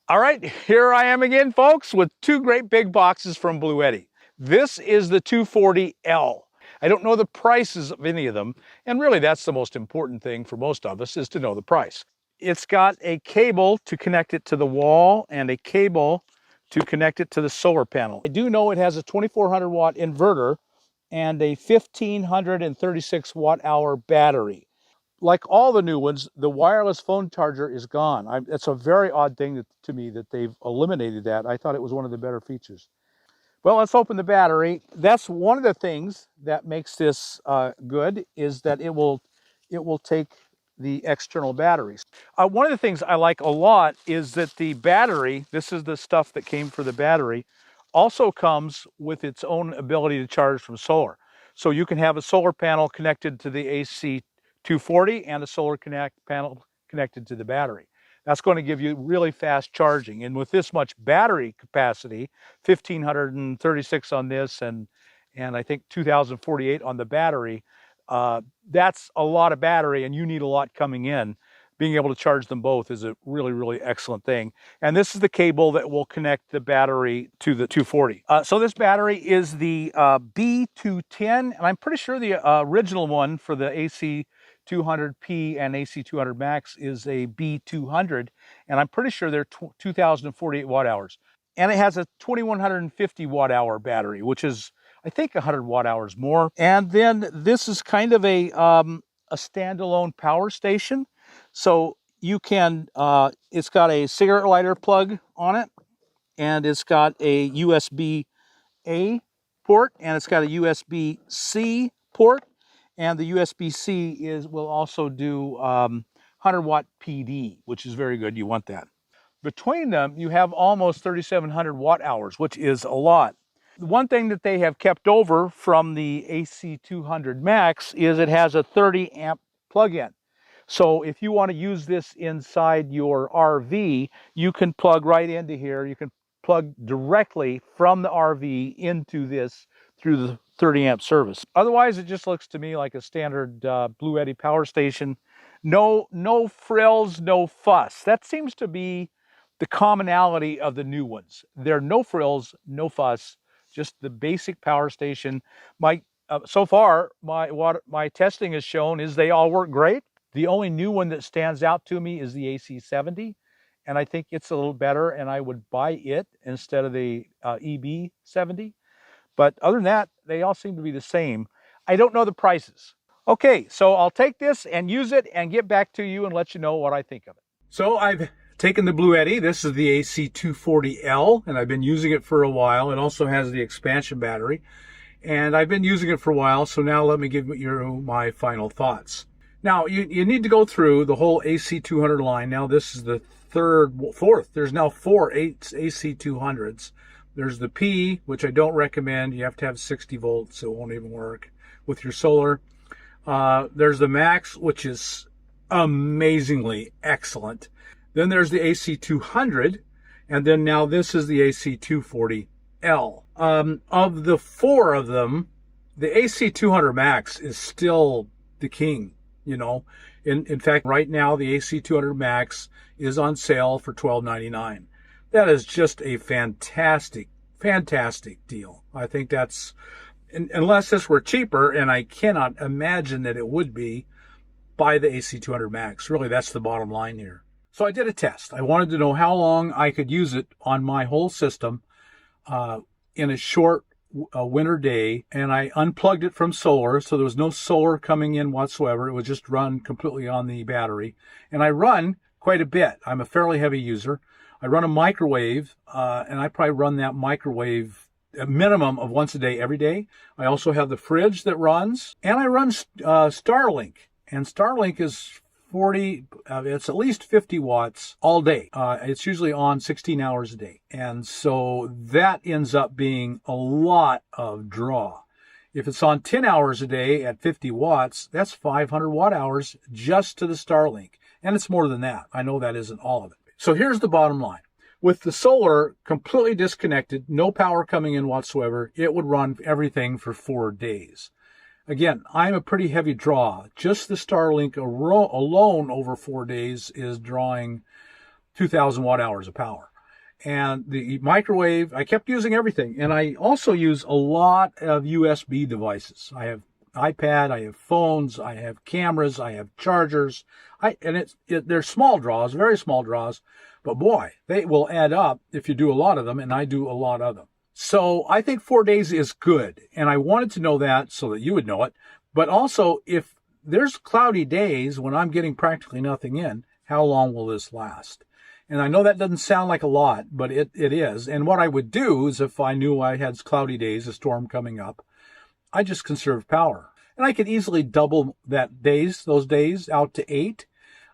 All right, here I am again, folks, with two great big boxes from Bluetti. This is the 240L. I don't know the prices of any of them, and really that's the most important thing for most of us, is to know the price. It's got a cable to connect it to the wall and a cable to connect it to the solar panel. I do know it has a 2400 watt inverter and a 1536 watt hour battery. Like all the new ones, the wireless phone charger is gone. It's a very odd thing to me that they've eliminated that. I thought it was one of the better features. Well, let's open the battery. That's one of the things that makes this good, is that it will take the external batteries. One of the things I like a lot is that the battery, this is the stuff that came for the battery, also comes with its own ability to charge from solar. So you can have a solar panel connected to the AC240 and a solar panel connected to the battery. That's going to give you really fast charging. And with this much battery capacity, 1536 on this and I think 2048 on the battery, that's a lot of battery, and you need a lot coming in. Being able to charge them both is a really, really excellent thing. And this is the cable that will connect the battery to the 240. So this battery is the B210, and I'm pretty sure the original one for the AC200P and AC200MAX is a B200, and I'm pretty sure they're 2048 watt hours. And it has a 2150 watt hour battery, which is, I think, 100 watt hours more. And then this is kind of a standalone power station. So you can, it's got a cigarette lighter plug on it, and it's got a USB-A port, and it's got a USB-C port, and the USB-C will also do 100 watt PD, which is very good. You want that. Between them, you have almost 3,700 watt hours, which is a lot. The one thing that they have kept over from the AC200MAX is it has a 30 amp plug-in. So if you want to use this inside your RV, you can plug right into here. You can plug directly from the RV into this through the 30 amp service. Otherwise, it just looks to me like a standard Bluetti power station. No frills, no fuss. That seems to be the commonality of the new ones. They're no frills, no fuss, just the basic power station. So far, what my testing has shown is they all work great. The only new one that stands out to me is the AC70, and I think it's a little better, and I would buy it instead of the EB70. But other than that, they all seem to be the same. I don't know the prices. Okay, so I'll take this and use it and get back to you and let you know what I think of it. So I've taken the Bluetti. This is the AC240L, and I've been using it for a while. It also has the expansion battery, and I've been using it for a while, so now let me give you my final thoughts. Now, you need to go through the whole AC200 line. Now, this is the fourth. There's now four AC200s. There's the P, which I don't recommend. You have to have 60 volts. It won't even work with your solar. There's the Max, which is amazingly excellent. Then there's the AC200, and then now this is the AC240L. Of the four of them, the AC200MAX is still the king. You know, in fact, right now the AC200MAX is on sale for $12.99. That is just a fantastic deal. I think that's, unless this were cheaper, and I cannot imagine that it would be, buy the AC200MAX. Really, that's the bottom line here. So I did a test. I wanted to know how long I could use it on my whole system in a short winter day, and I unplugged it from solar, so there was no solar coming in whatsoever. It was just run completely on the battery, and I run quite a bit. I'm a fairly heavy user. I run a microwave, and I probably run that microwave a minimum of once a day, every day. I also have the fridge that runs, and I run Starlink, and Starlink is it's at least 50 watts all day. It's usually on 16 hours a day. And so that ends up being a lot of draw. If it's on 10 hours a day at 50 watts, that's 500 watt hours just to the Starlink. And it's more than that. I know that isn't all of it. So here's the bottom line. With the solar completely disconnected, no power coming in whatsoever, it would run everything for 4 days. Again, I'm a pretty heavy draw. Just the Starlink alone over 4 days is drawing 2,000 watt hours of power. And the microwave, I kept using everything. And I also use a lot of USB devices. I have iPad, I have phones, I have cameras, I have chargers. They're small draws, very small draws, but boy, they will add up if you do a lot of them, and I do a lot of them. So I think 4 days is good, and I wanted to know that so that you would know it. But also, if there's cloudy days when I'm getting practically nothing in, how long will this last? And I know that doesn't sound like a lot, but it is. And what I would do is if I knew I had cloudy days, a storm coming up, I just conserve power. And I could easily double those days out to 8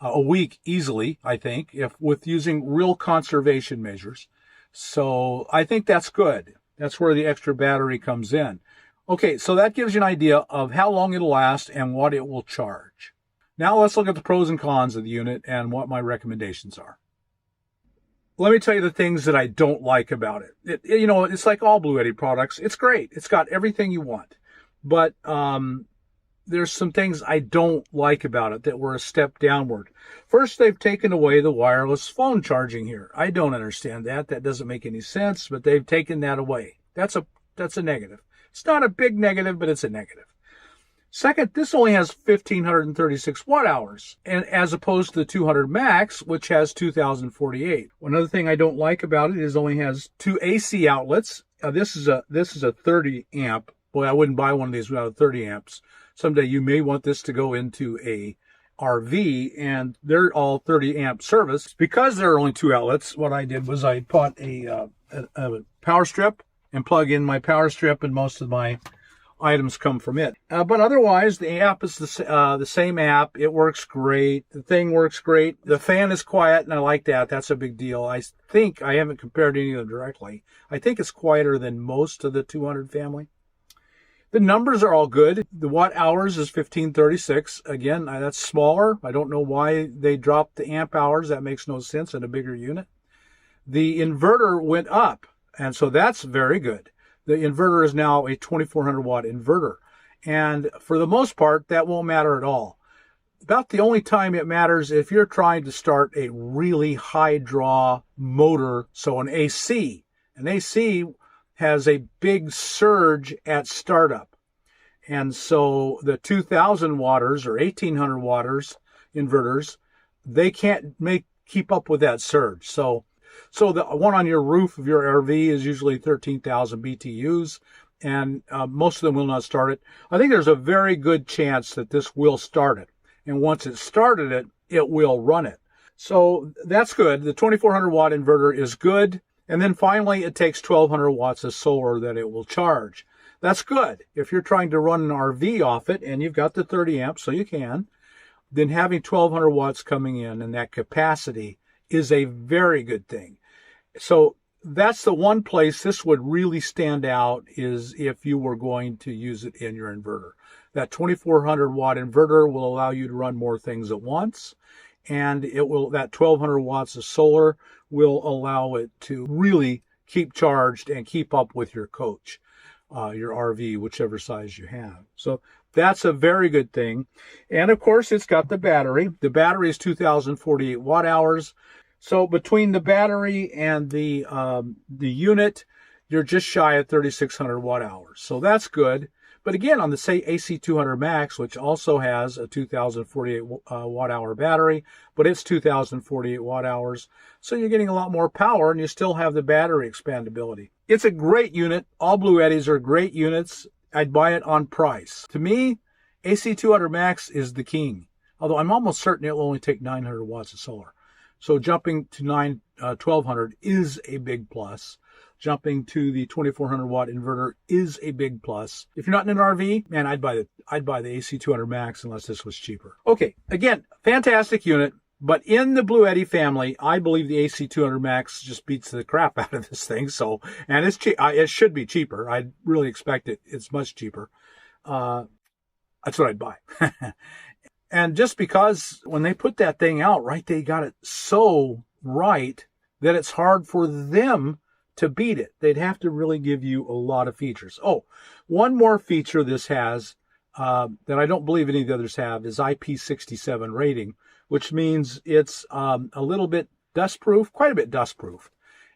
a week easily, I think, if with using real conservation measures. So I think that's good. That's where the extra battery comes in. Okay, so that gives you an idea of how long it'll last and what it will charge. Now let's look at the pros and cons of the unit and what my recommendations are. Let me tell you the things that I don't like about it. It's like all Bluetti products. It's great. It's got everything you want. But there's some things I don't like about it that were a step downward. First, they've taken away the wireless phone charging here. I don't understand that. That doesn't make any sense, but they've taken that away. That's a negative. It's not a big negative, but it's a negative. Second, this only has 1,536 watt hours, and as opposed to the 200MAX, which has 2,048. Another thing I don't like about it is it only has 2 AC outlets. This is a 30 amp. Boy, I wouldn't buy one of these without 30 amps. Someday you may want this to go into a RV, and they're all 30 amp service. Because there are only 2 outlets, what I did was I bought a power strip and plug in my power strip, and most of my items come from it. But otherwise, the app is the same app. It works great. The thing works great. The fan is quiet, and I like that. That's a big deal. I think, I haven't compared any of them directly, I think it's quieter than most of the 200 family. The numbers are all good. The watt hours is 1536. Again, that's smaller. I don't know why they dropped the amp hours. That makes no sense in a bigger unit. The inverter went up, and so that's very good. The inverter is now a 2400 watt inverter. And for the most part, that won't matter at all. About the only time it matters if you're trying to start a really high draw motor, so an AC. An AC has a big surge at startup. And so the 2000 watters or 1800 watters inverters, they can't keep up with that surge. So the one on your roof of your RV is usually 13,000 BTUs, and most of them will not start it. I think there's a very good chance that this will start it. And once it started it, it will run it. So that's good. The 2400 watt inverter is good. And then finally, it takes 1200 watts of solar that it will charge. That's good. If you're trying to run an RV off it, and you've got the 30 amps, so you can, then having 1200 watts coming in and that capacity is a very good thing. So that's the one place this would really stand out, is if you were going to use it in your inverter. That 2400 watt inverter will allow you to run more things at once, and that 1200 watts of solar will allow it to really keep charged and keep up with your coach, your RV, whichever size you have. So that's a very good thing. And of course, it's got the battery. The battery is 2,048 watt hours. So between the battery and the unit, you're just shy of 3,600 watt hours. So that's good. But again, on the AC200MAX, which also has a 2,048 watt hour battery, but it's 2,048 watt hours. So you're getting a lot more power, and you still have the battery expandability. It's a great unit. All Bluettis are great units. I'd buy it on price. To me, AC200MAX is the king. Although I'm almost certain it will only take 900 watts of solar. So jumping to 1,200 is a big plus. Jumping to the 2400 watt inverter is a big plus. If you're not in an RV, man, I'd buy the AC200MAX unless this was cheaper. Okay, again, fantastic unit. But in the Bluetti family, I believe the AC200MAX just beats the crap out of this thing. So, and it's cheap. It should be cheaper. I really expect it's much cheaper. That's what I'd buy. And just because when they put that thing out, right, they got it so right that it's hard for them to beat it. They'd have to really give you a lot of features. Oh, one more feature this has that I don't believe any of the others have is IP67 rating, which means it's a little bit dustproof, quite a bit dustproof.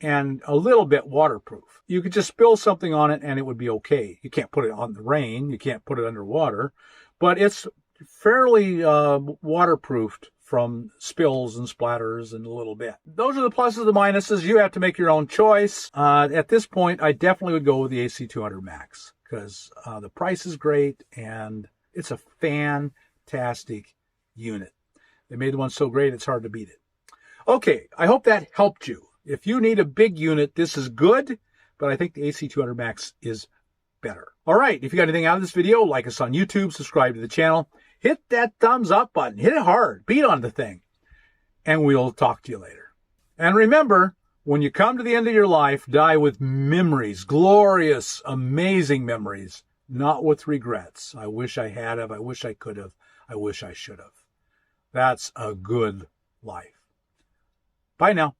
and a little bit waterproof. You could just spill something on it and it would be okay. You can't put it on the rain. You can't put it underwater, but it's fairly waterproofed from spills and splatters and a little bit. Those are the pluses and the minuses. You have to make your own choice. At this point, I definitely would go with the AC200MAX because the price is great and it's a fantastic unit. They made the one so great, it's hard to beat it. Okay, I hope that helped you. If you need a big unit, this is good, but I think the AC200MAX is better. All right, if you got anything out of this video, like us on YouTube, subscribe to the channel, hit that thumbs up button, hit it hard, beat on the thing, and we'll talk to you later. And remember, when you come to the end of your life, die with memories, glorious, amazing memories, not with regrets. I wish I had have, I wish I could have, I wish I should have. That's a good life. Bye now.